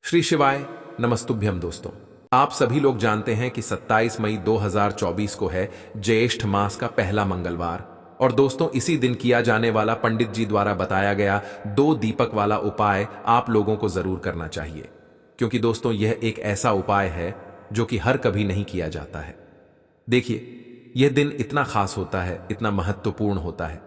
श्री शिवाय नमस्तुभ्यम। दोस्तों, आप सभी लोग जानते हैं कि 27 मई 2024 को है ज्येष्ठ मास का पहला मंगलवार। और दोस्तों, इसी दिन किया जाने वाला पंडित जी द्वारा बताया गया 2 दीपक वाला उपाय आप लोगों को जरूर करना चाहिए, क्योंकि दोस्तों यह एक ऐसा उपाय है जो कि हर कभी नहीं किया जाता है। देखिए, यह दिन इतना खास होता है, इतना महत्वपूर्ण होता है।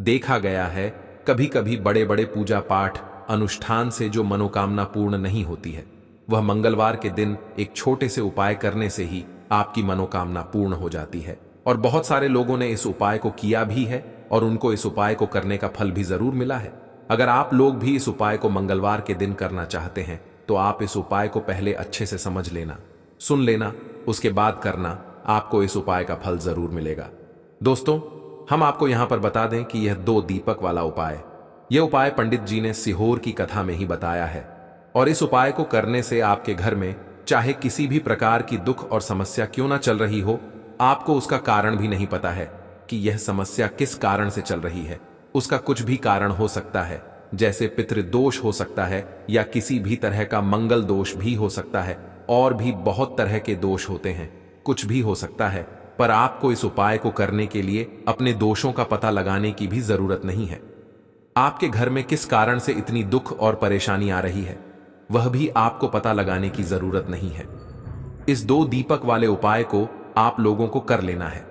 देखा गया है कभी कभी बड़े बड़े पूजा पाठ अनुष्ठान से जो मनोकामना पूर्ण नहीं होती है, वह मंगलवार के दिन एक छोटे से उपाय करने से ही आपकी मनोकामना पूर्ण हो जाती है। और बहुत सारे लोगों ने इस उपाय को किया भी है और उनको इस उपाय को करने का फल भी जरूर मिला है। अगर आप लोग भी इस उपाय को मंगलवार के दिन करना चाहते हैं तो आप इस उपाय को पहले अच्छे से समझ लेना, सुन लेना, उसके बाद करना। आपको इस उपाय का फल जरूर मिलेगा। दोस्तों, हम आपको यहां पर बता दें कि यह 2 दीपक वाला उपाय, यह उपाय पंडित जी ने सीहोर की कथा में ही बताया है। और इस उपाय को करने से आपके घर में चाहे किसी भी प्रकार की दुख और समस्या क्यों ना चल रही हो, आपको उसका कारण भी नहीं पता है कि यह समस्या किस कारण से चल रही है। उसका कुछ भी कारण हो सकता है, जैसे पितृदोष हो सकता है या किसी भी तरह का मंगल दोष भी हो सकता है, और भी बहुत तरह के दोष होते हैं, कुछ भी हो सकता है। पर आपको इस उपाय को करने के लिए अपने दोषों का पता लगाने की भी जरूरत नहीं है। आपके घर में किस कारण से इतनी दुख और परेशानी आ रही है, वह भी आपको पता लगाने की जरूरत नहीं है। इस 2 दीपक वाले उपाय को आप लोगों को कर लेना है,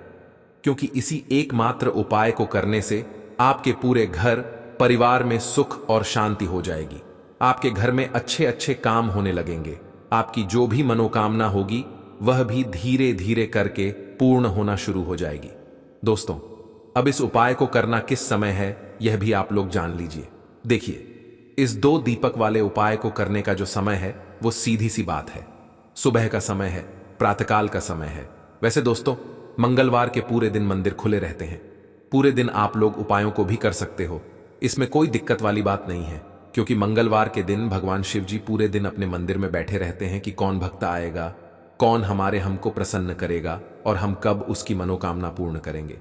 क्योंकि इसी एकमात्र उपाय को करने से आपके पूरे घर परिवार में सुख और शांति हो जाएगी। आपके घर में अच्छे अच्छे काम होने लगेंगे। आपकी जो भी मनोकामना होगी वह भी धीरे धीरे करके पूर्ण होना शुरू हो जाएगी। दोस्तों, अब इस उपाय को करना किस समय है यह भी आप लोग जान लीजिए। देखिए, इस 2 दीपक वाले उपाय को करने का जो समय है वो सीधी सी बात है, सुबह का समय है, प्रातःकाल का समय है। वैसे दोस्तों, मंगलवार के पूरे दिन मंदिर खुले रहते हैं। पूरे दिन आप लोग उपायों को भी कर सकते हो, इसमें कोई दिक्कत वाली बात नहीं है, क्योंकि मंगलवार के दिन भगवान शिव जी पूरे दिन अपने मंदिर में बैठे रहते हैं कि कौन भक्त आएगा, कौन हमारे हमको प्रसन्न करेगा और हम कब उसकी मनोकामना पूर्ण करेंगे।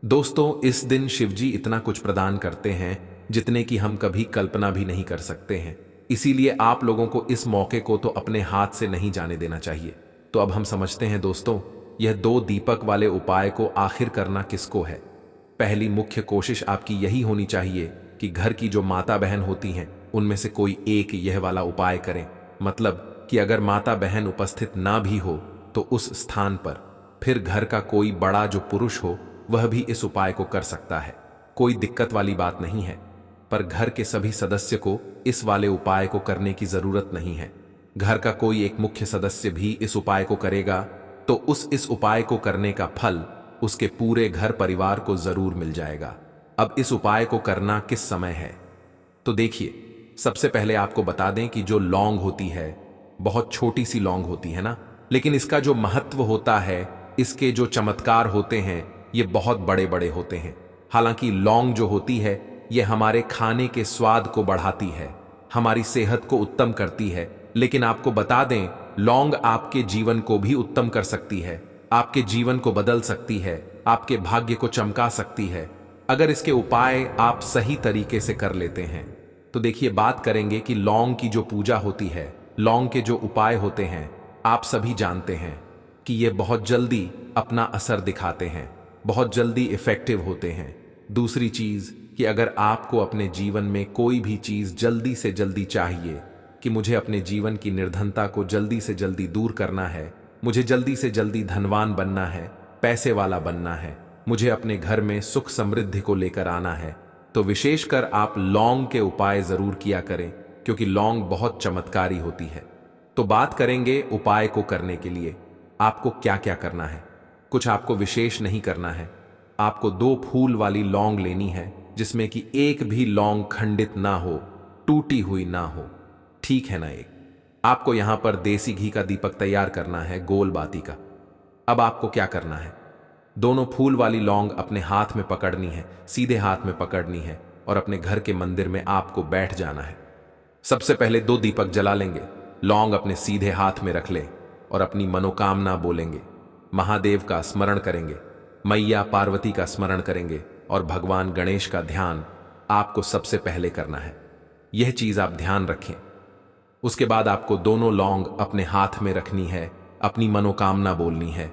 दोस्तों, इस दिन शिव जी इतना कुछ प्रदान करते हैं जितने की हम कभी कल्पना भी नहीं कर सकते हैं। इसीलिए आप लोगों को इस मौके को तो अपने हाथ से नहीं जाने देना चाहिए। तो अब हम समझते हैं दोस्तों, यह 2 दीपक वाले उपाय को आखिर करना किसको है। पहली मुख्य कोशिश आपकी यही होनी चाहिए कि घर की जो माता बहन होती हैं उनमें से कोई एक यह वाला उपाय करें। मतलब कि अगर माता बहन उपस्थित ना भी हो तो उस स्थान पर फिर घर का कोई बड़ा जो पुरुष हो वह भी इस उपाय को कर सकता है। कोई दिक्कत वाली बात नहीं है। पर घर के सभी सदस्य को इस वाले उपाय को करने की जरूरत नहीं है। घर का कोई एक मुख्य सदस्य भी इस उपाय को करेगा तो इस उपाय को करने का फल उसके पूरे घर परिवार को जरूर मिल जाएगा। अब इस उपाय को करना किस समय है, तो देखिए, सबसे पहले आपको बता दें कि जो लौंग होती है, बहुत छोटी सी लौंग होती है ना, लेकिन इसका जो महत्व होता है, इसके जो चमत्कार होते हैं, ये बहुत बड़े बड़े होते हैं। हालांकि लौंग जो होती है ये हमारे खाने के स्वाद को बढ़ाती है, हमारी सेहत को उत्तम करती है, लेकिन आपको बता दें, लौंग आपके जीवन को भी उत्तम कर सकती है, आपके जीवन को बदल सकती है, आपके भाग्य को चमका सकती है, अगर इसके उपाय आप सही तरीके से कर लेते हैं। तो देखिए, बात करेंगे कि लौंग की जो पूजा होती है, लौंग के जो उपाय होते हैं, आप सभी जानते हैं कि ये बहुत जल्दी अपना असर दिखाते हैं, बहुत जल्दी इफेक्टिव होते हैं। दूसरी चीज कि अगर आपको अपने जीवन में कोई भी चीज जल्दी से जल्दी चाहिए, कि मुझे अपने जीवन की निर्धनता को जल्दी से जल्दी दूर करना है, मुझे जल्दी से जल्दी धनवान बनना है, पैसे वाला बनना है, मुझे अपने घर में सुख समृद्धि को लेकर आना है, तो विशेषकर आप लौंग के उपाय जरूर किया करें, क्योंकि लौंग बहुत चमत्कारी होती है। तो बात करेंगे उपाय को करने के लिए आपको क्या क्या करना है। कुछ आपको विशेष नहीं करना है। आपको 2 फूल वाली लौंग लेनी है, जिसमें कि एक भी लौंग खंडित ना हो, टूटी हुई ना हो, ठीक है ना। एक आपको यहां पर देसी घी का दीपक तैयार करना है, गोल बाती का। अब आपको क्या करना है, दोनों फूल वाली लौंग अपने हाथ में पकड़नी है, सीधे हाथ में पकड़नी है, और अपने घर के मंदिर में आपको बैठ जाना है। सबसे पहले 2 दीपक जला लेंगे, लौंग अपने सीधे हाथ में रख ले और अपनी मनोकामना बोलेंगे, महादेव का स्मरण करेंगे, मैया पार्वती का स्मरण करेंगे और भगवान गणेश का ध्यान आपको सबसे पहले करना है। यह चीज आप ध्यान रखें। उसके बाद आपको दोनों लौंग अपने हाथ में रखनी है, अपनी मनोकामना बोलनी है,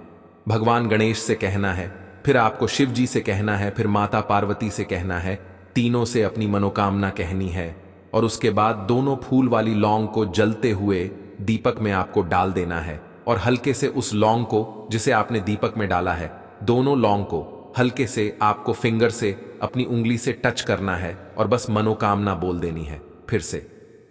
भगवान गणेश से कहना है, फिर आपको शिव जी से कहना है, फिर माता पार्वती से कहना है, तीनों से अपनी मनोकामना कहनी है। और उसके बाद दोनों फूल वाली लौंग को जलते हुए दीपक में आपको डाल देना है और हल्के से उस लौंग को जिसे आपने दीपक में डाला है, दोनों लौंग को हल्के से आपको फिंगर से अपनी उंगली से टच करना है और बस मनोकामना बोल देनी है। फिर से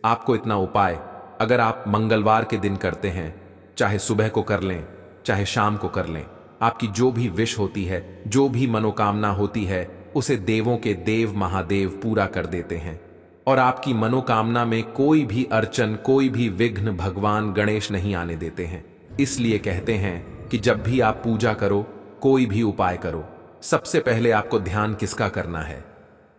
आपको इतना उपाय अगर आप मंगलवार के दिन करते हैं, चाहे सुबह को कर लें चाहे शाम को कर लें, आपकी जो भी विश होती है, जो भी मनोकामना होती है, उसे देवों के देव महादेव पूरा कर देते हैं। और आपकी मनोकामना में कोई भी अड़चन, कोई भी विघ्न भगवान गणेश नहीं आने देते हैं। इसलिए कहते हैं कि जब भी आप पूजा करो, कोई भी उपाय करो, सबसे पहले आपको ध्यान किसका करना है?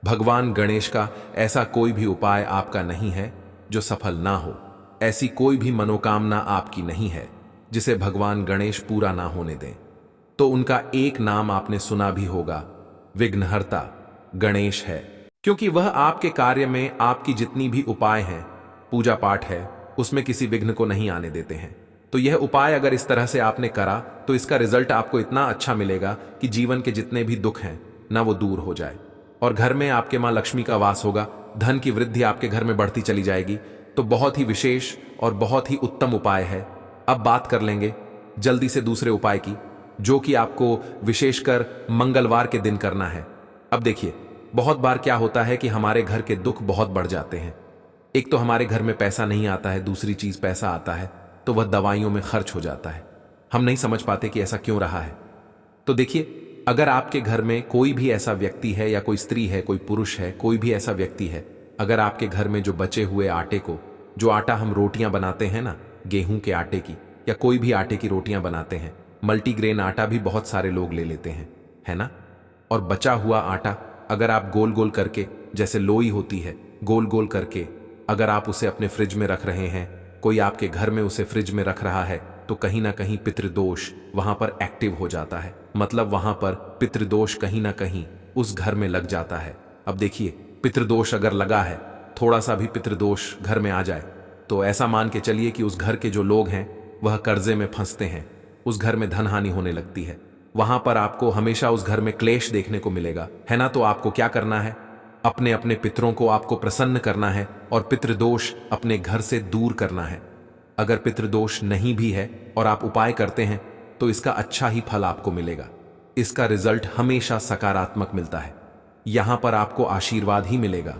भगवान गणेश का। ऐसा कोई भी उपाय आपका नहीं है जो सफल ना हो, ऐसी कोई भी मनोकामना आपकी नहीं है जिसे भगवान गणेश पूरा ना होने दें। तो उनका एक नाम आपने सुना भी होगा, विघ्नहर्ता गणेश है, क्योंकि वह आपके कार्य में आपकी जितनी भी उपाय हैं, पूजा पाठ है, उसमें किसी विघ्न को नहीं आने देते हैं। तो यह उपाय अगर इस तरह से आपने करा तो इसका रिजल्ट आपको इतना अच्छा मिलेगा कि जीवन के जितने भी दुख हैं ना, वो दूर हो जाए और घर में आपके मां लक्ष्मी का वास होगा, धन की वृद्धि आपके घर में बढ़ती चली जाएगी। तो बहुत ही विशेष और बहुत ही उत्तम उपाय है। अब बात कर लेंगे जल्दी से दूसरे उपाय की, जो कि आपको विशेषकर मंगलवार के दिन करना है। अब देखिए, बहुत बार क्या होता है कि हमारे घर के दुख बहुत बढ़ जाते हैं। एक तो हमारे घर में पैसा नहीं आता है, दूसरी चीज पैसा आता है तो वह दवाइयों में खर्च हो जाता है। हम नहीं समझ पाते कि ऐसा क्यों रहा है। तो देखिए, अगर आपके घर में कोई भी ऐसा व्यक्ति है, या कोई स्त्री है, कोई पुरुष है, कोई भी ऐसा व्यक्ति है, अगर आपके घर में जो बचे हुए आटे को, जो आटा हम रोटियां बनाते हैं ना, गेहूं के आटे की या कोई भी आटे की रोटियां बनाते हैं, मल्टीग्रेन आटा भी बहुत सारे लोग ले लेते हैं, है ना। और बचा हुआ आटा अगर आप गोल गोल करके, जैसे लोई होती है, गोल गोल करके अगर आप उसे अपने फ्रिज में रख रहे हैं, कोई आपके घर में उसे फ्रिज में रख रहा है, तो कहीं ना कहीं पितृदोष वहां पर एक्टिव हो जाता है। मतलब वहां पर पितृदोष कहीं ना कहीं उस घर में लग जाता है। अब देखिए, पितृदोष अगर लगा है, थोड़ा सा भी पितृदोष घर में आ जाए तो ऐसा मान के चलिए कि उस घर के जो लोग हैं वह कर्जे में फंसते हैं, उस घर में धन हानि होने लगती है, वहां पर आपको हमेशा उस घर में क्लेश देखने को मिलेगा, है ना। तो आपको क्या करना है? अपने अपने पितरों को आपको प्रसन्न करना है और पितृदोष अपने घर से दूर करना है। अगर पितृदोष नहीं भी है और आप उपाय करते हैं तो इसका अच्छा ही फल आपको मिलेगा। इसका रिजल्ट हमेशा सकारात्मक मिलता है। यहां पर आपको आशीर्वाद ही मिलेगा।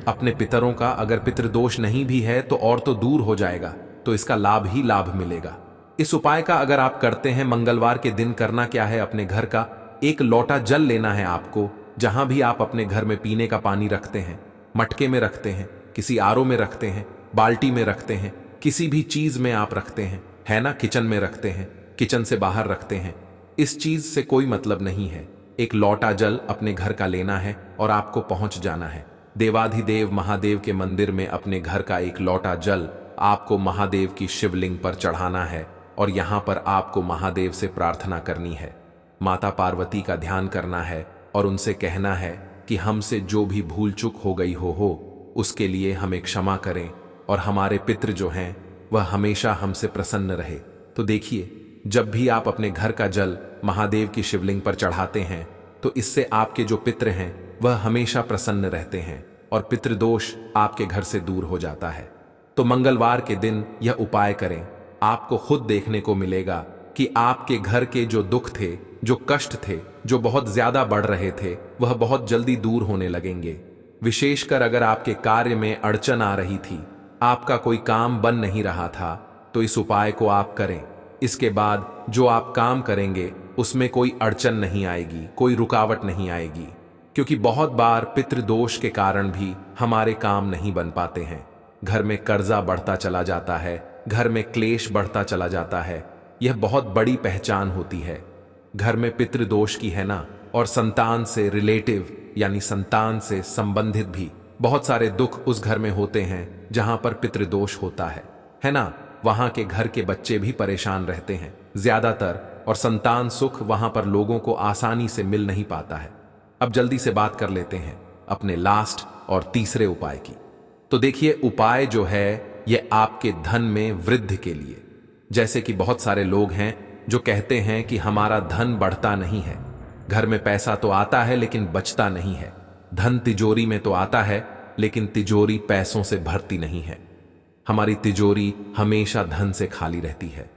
अपने पितरों का अगर पितृदोष नहीं भी है तो और तो दूर हो जाएगा, तो इसका लाभ ही लाभ मिलेगा। इस उपाय का अगर आप करते हैं, मंगलवार के दिन करना क्या है? अपने घर का एक लोटा जल लेना है आपको, जहां भी आप अपने घर में पीने का पानी रखते हैं, मटके में रखते हैं, किसी आरओ में रखते हैं, बाल्टी में रखते हैं, किसी भी चीज में आप रखते हैं, है ना। किचन में रखते हैं, किचन से बाहर रखते हैं, इस चीज से कोई मतलब नहीं है। एक लोटा जल अपने घर का लेना है और आपको पहुंच जाना है देवाधिदेव महादेव के मंदिर में। अपने घर का एक लोटा जल आपको महादेव की शिवलिंग पर चढ़ाना है और यहां पर आपको महादेव से प्रार्थना करनी है, माता पार्वती का ध्यान करना है और उनसे कहना है कि हमसे जो भी भूल चूक हो गई हो उसके लिए हमें क्षमा करें और हमारे पितृ जो हैं वह हमेशा हमसे प्रसन्न रहे। तो देखिए, जब भी आप अपने घर का जल महादेव की शिवलिंग पर चढ़ाते हैं तो इससे आपके जो पितृ हैं वह हमेशा प्रसन्न रहते हैं और पितृदोष आपके घर से दूर हो जाता है। तो मंगलवार के दिन यह उपाय करें, आपको खुद देखने को मिलेगा कि आपके घर के जो दुख थे, जो कष्ट थे, जो बहुत ज्यादा बढ़ रहे थे, वह बहुत जल्दी दूर होने लगेंगे। विशेषकर अगर आपके कार्य में अड़चन आ रही थी, आपका कोई काम बन नहीं रहा था, तो इस उपाय को आप करें। इसके बाद जो आप काम करेंगे उसमें कोई अड़चन नहीं आएगी, कोई रुकावट नहीं आएगी, क्योंकि बहुत बार पितृदोष के कारण भी हमारे काम नहीं बन पाते हैं। घर में कर्जा बढ़ता चला जाता है, घर में क्लेश बढ़ता चला जाता है। यह बहुत बड़ी पहचान होती है। घर में पितृदोष की, है ना, और संतान से रिलेटिव यानी संतान से संबंधित भी बहुत सारे दुख उस घर में होते हैं जहां पर पितृदोष होता है ना। वहां के घर के बच्चे भी परेशान रहते हैं ज्यादातर, और संतान सुख वहां पर लोगों को आसानी से मिल नहीं पाता है। अब जल्दी से बात कर लेते हैं अपने लास्ट और तीसरे उपाय की। तो देखिए, उपाय जो है ये आपके धन में वृद्धि के लिए। जैसे कि बहुत सारे लोग हैं जो कहते हैं कि हमारा धन बढ़ता नहीं है, घर में पैसा तो आता है लेकिन बचता नहीं है, धन तिजोरी में तो आता है लेकिन तिजोरी पैसों से भरती नहीं है। हमारी तिजोरी हमेशा धन से खाली रहती है।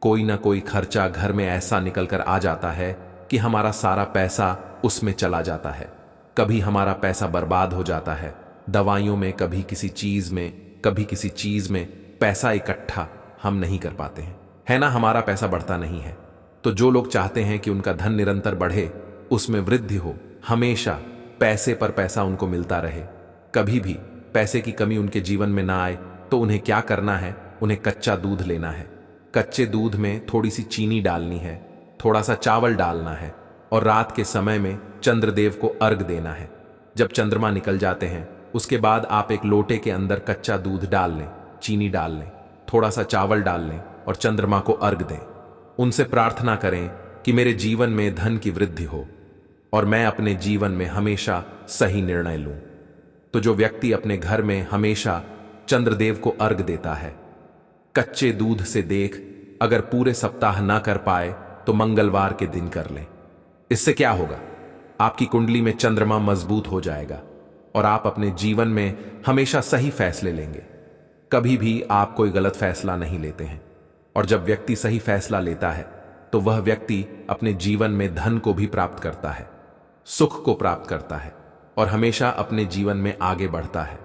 कोई ना कोई खर्चा घर में ऐसा निकल कर आ जाता है कि हमारा सारा पैसा उसमें चला जाता है। कभी हमारा पैसा बर्बाद हो जाता है दवाइयों में, कभी किसी चीज में, कभी किसी चीज में। पैसा इकट्ठा हम नहीं कर पाते हैं, है ना, हमारा पैसा बढ़ता नहीं है। तो जो लोग चाहते हैं कि उनका धन निरंतर बढ़े, उसमें वृद्धि हो, हमेशा पैसे पर पैसा उनको मिलता रहे, कभी भी पैसे की कमी उनके जीवन में ना आए, तो उन्हें क्या करना है? उन्हें कच्चा दूध लेना है। कच्चे दूध में थोड़ी सी चीनी डालनी है, थोड़ा सा चावल डालना है और रात के समय में चंद्रदेव को अर्घ देना है। जब चंद्रमा निकल जाते हैं उसके बाद आप एक लोटे के अंदर कच्चा दूध डाल लें, चीनी डाल लें, थोड़ा सा चावल डाल लें और चंद्रमा को अर्घ दें। उनसे प्रार्थना करें कि मेरे जीवन में धन की वृद्धि हो और मैं अपने जीवन में हमेशा सही निर्णय लूं। तो जो व्यक्ति अपने घर में हमेशा चंद्रदेव को अर्घ देता है, कच्चे दूध से देख, अगर पूरे सप्ताह ना कर पाए तो मंगलवार के दिन कर लें। इससे क्या होगा? आपकी कुंडली में चंद्रमा मजबूत हो जाएगा और आप अपने जीवन में हमेशा सही फैसले लेंगे। कभी भी आप कोई गलत फैसला नहीं लेते हैं। और जब व्यक्ति सही फैसला लेता है तो वह व्यक्ति अपने जीवन में धन को भी प्राप्त करता है, सुख को प्राप्त करता है और हमेशा अपने जीवन में आगे बढ़ता है।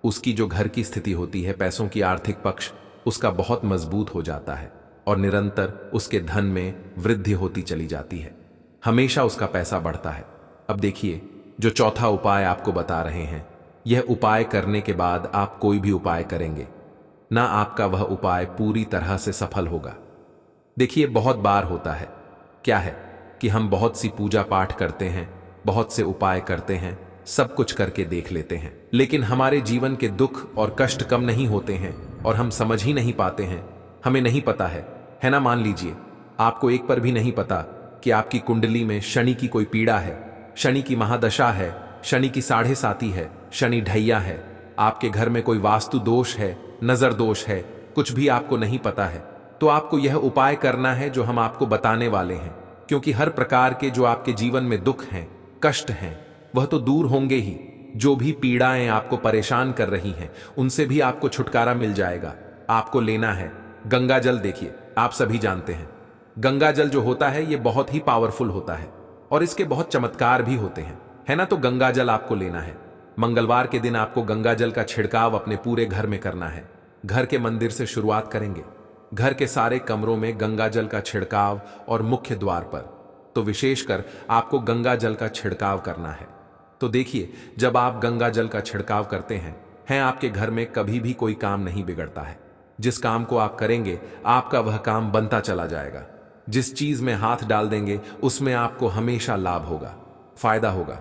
उसकी जो घर की स्थिति होती है, पैसों की आर्थिक पक्ष उसका बहुत मजबूत हो जाता है और निरंतर उसके धन में वृद्धि होती चली जाती है, हमेशा उसका पैसा बढ़ता है। अब देखिए, जो चौथा उपाय आपको बता रहे हैं, यह उपाय करने के बाद आप कोई भी उपाय करेंगे ना, आपका वह उपाय पूरी तरह से सफल होगा। देखिए, बहुत बार होता है, क्या है कि हम बहुत सी पूजा पाठ करते हैं, बहुत से उपाय करते हैं, सब कुछ करके देख लेते हैं, लेकिन हमारे जीवन के दुख और कष्ट कम नहीं होते हैं और हम समझ ही नहीं पाते हैं। हमें नहीं पता है ना? मान लीजिए आपको एक पर भी नहीं पता कि आपकी कुंडली में शनि की कोई पीड़ा है, शनि की महादशा है, शनि की 7.5 है, शनि ढैया है, आपके घर में कोई वास्तु दोष है, नजर दोष है, कुछ भी आपको नहीं पता है, तो आपको यह उपाय करना है जो हम आपको बताने वाले हैं। क्योंकि हर प्रकार के जो आपके जीवन में दुख हैं, कष्ट हैं, वह तो दूर होंगे ही। जो भी पीड़ाएं आपको परेशान कर रही हैं, उनसे भी आपको छुटकारा मिल जाएगा। आपको लेना है गंगा जल। देखिए, आप सभी जानते हैं गंगा जल जो होता है ये बहुत ही पावरफुल होता है और इसके बहुत चमत्कार भी होते हैं, है ना? तो गंगा जल आपको लेना है। मंगलवार के दिन आपको गंगा जल का छिड़काव अपने पूरे घर में करना है। घर के मंदिर से शुरुआत करेंगे, घर के सारे कमरों में गंगा जल का छिड़काव और मुख्य द्वार पर तो विशेषकर आपको गंगा जल का छिड़काव करना है। तो देखिए, जब आप गंगा जल का छिड़काव करते हैं आपके घर में कभी भी कोई काम नहीं बिगड़ता है। जिस काम को आप करेंगे आपका वह काम बनता चला जाएगा। जिस चीज में हाथ डाल देंगे उसमें आपको हमेशा लाभ होगा, फायदा होगा।